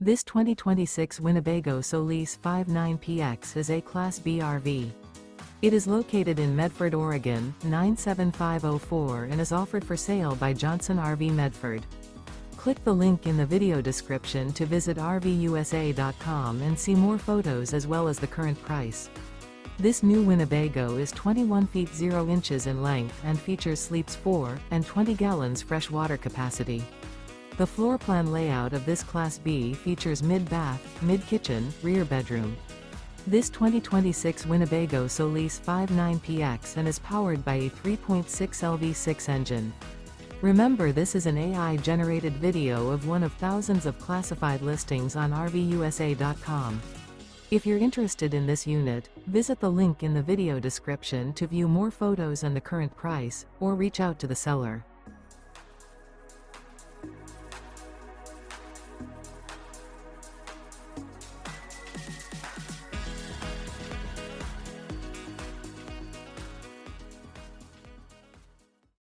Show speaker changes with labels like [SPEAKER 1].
[SPEAKER 1] This 2026 Winnebago Solis 59PX is a Class B RV. It is located in Medford, Oregon, 97504 and is offered for sale by Johnson RV Medford. Click the link in the video description to visit RVUSA.com and see more photos as well as the current price. This new Winnebago is 21 feet 0 inches in length and features sleeps 4 and 20 gallons fresh water capacity. The floor plan layout of this Class B features mid-bath, mid-kitchen, rear bedroom. This 2026 Winnebago Solis 59PX and is powered by a 3.6 LV6 engine. Remember, this is an AI-generated video of one of thousands of classified listings on RVUSA.com. If you're interested in this unit, visit the link in the video description to view more photos and the current price, or reach out to the seller.